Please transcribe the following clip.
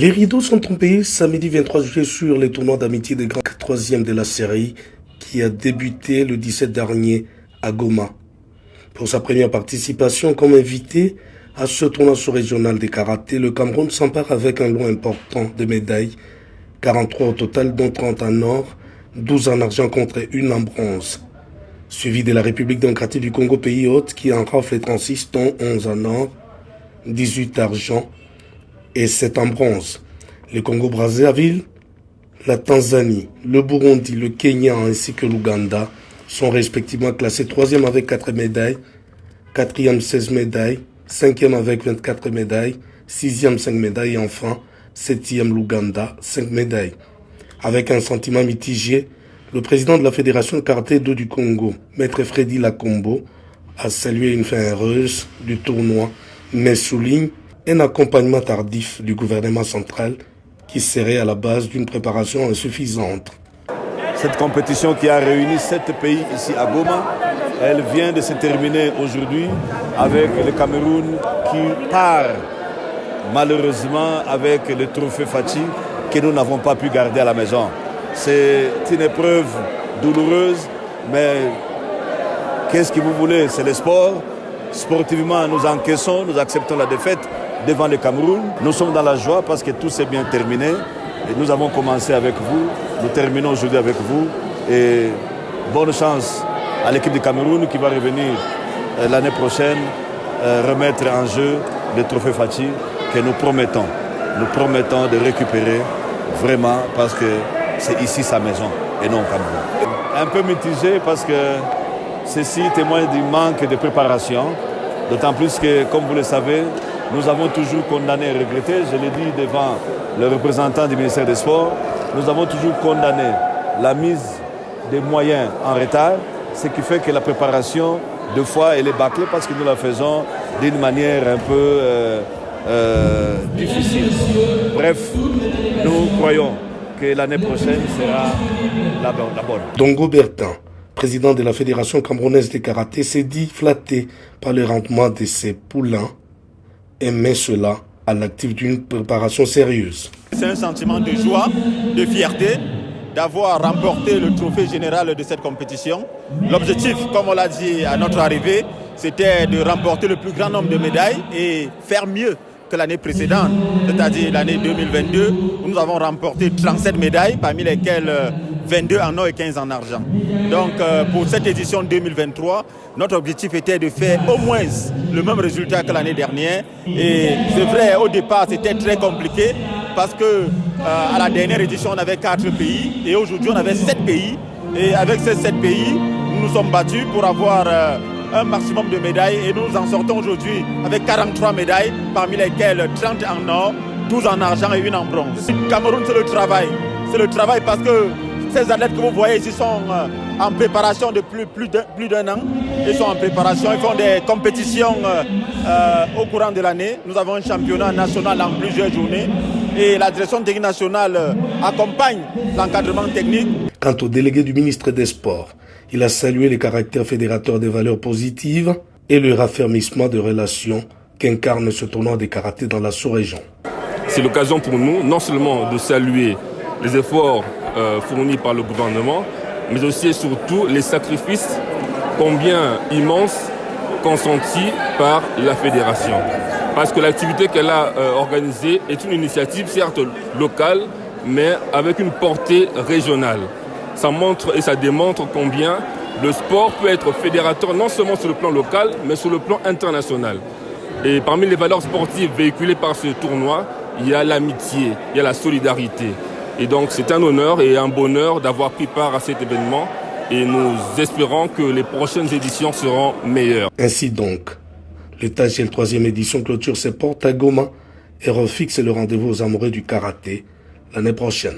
Les rideaux sont tombés samedi 23 juillet sur les tournois d'amitié des grands 3e de la série qui a débuté le 17 dernier à Goma. Pour sa première participation comme invité à ce tournoi sous-régional de karaté, le Cameroun s'empare avec un lot important de médailles, 43 au total dont 30 en or, 12 en argent contre 1 en bronze. Suivi de la République démocratique du Congo, pays hôte, qui en rafle les 36, dont 11 en or, 18 argent et 7 en bronze. Le Congo-Brazzaville, la Tanzanie, le Burundi, le Kenya ainsi que l'Ouganda sont respectivement classés 3e avec 4 médailles, 4e 16 médailles, 5e avec 24 médailles, 6e 5 médailles et enfin 7e l'Ouganda 5 médailles. Avec un sentiment mitigé, le président de la Fédération de karaté-do du Congo, Maître Freddy Lacombo, a salué une fin heureuse du tournoi, mais souligne un accompagnement tardif du gouvernement central qui serait à la base d'une préparation insuffisante. Cette compétition qui a réuni 7 pays ici à Goma, elle vient de se terminer aujourd'hui avec le Cameroun qui part malheureusement avec le trophée Fachi que nous n'avons pas pu garder à la maison. C'est une épreuve douloureuse, mais qu'est-ce que vous voulez? C'est le sport. Sportivement, nous encaissons, nous acceptons la défaite devant le Cameroun. Nous sommes dans la joie parce que tout s'est bien terminé. Et nous avons commencé avec vous, nous terminons aujourd'hui avec vous. Et bonne chance à l'équipe du Cameroun qui va revenir l'année prochaine remettre en jeu le trophée Fachi que nous promettons. Nous promettons de récupérer vraiment parce que c'est ici sa maison et non au Cameroun. Un peu mitigé parce que ceci témoigne du manque de préparation. D'autant plus que, comme vous le savez, nous avons toujours condamné et regretté, je l'ai dit devant le représentant du ministère des Sports, nous avons toujours condamné la mise des moyens en retard, ce qui fait que la préparation, deux fois, elle est bâclée parce que nous la faisons d'une manière un peu difficile. Bref, nous croyons que l'année prochaine sera la bonne. Dongo Bertin, président de la Fédération camerounaise de karaté, s'est dit flatté par le rendement de ses poulains et met cela à l'actif d'une préparation sérieuse. C'est un sentiment de joie, de fierté d'avoir remporté le trophée général de cette compétition. L'objectif, comme on l'a dit à notre arrivée, c'était de remporter le plus grand nombre de médailles et faire mieux que l'année précédente, c'est-à-dire l'année 2022, où nous avons remporté 37 médailles, parmi lesquelles 22 en or et 15 en argent. Donc pour cette édition 2023, notre objectif était de faire au moins le même résultat que l'année dernière. Et c'est vrai, au départ, c'était très compliqué parce que à la dernière édition, on avait 4 pays et aujourd'hui, on avait 7 pays. Et avec ces 7 pays, nous nous sommes battus pour avoir un maximum de médailles et nous en sortons aujourd'hui avec 43 médailles, parmi lesquelles 30 en or, 12 en argent et 1 en bronze. Le Cameroun, c'est le travail. C'est le travail parce que ces athlètes que vous voyez ici sont en préparation depuis plus d'un an. Ils sont en préparation, ils font des compétitions au courant de l'année. Nous avons un championnat national en plusieurs journées et la direction technique nationale accompagne l'encadrement technique. Quant au délégué du ministre des Sports, il a salué les caractères fédérateurs des valeurs positives et le raffermissement de relations qu'incarne ce tournoi de karaté dans la sous-région. C'est l'occasion pour nous non seulement de saluer les efforts fournis par le gouvernement, mais aussi et surtout les sacrifices combien immenses consentis par la fédération. Parce que l'activité qu'elle a organisée est une initiative certes locale, mais avec une portée régionale. Ça montre et ça démontre combien le sport peut être fédérateur non seulement sur le plan local, mais sur le plan international. Et parmi les valeurs sportives véhiculées par ce tournoi, il y a l'amitié, il y a la solidarité. Et donc c'est un honneur et un bonheur d'avoir pris part à cet événement et nous espérons que les prochaines éditions seront meilleures. Ainsi donc, le TAGL 3e édition clôture ses portes à Goma et refixe le rendez-vous aux amoureux du karaté l'année prochaine.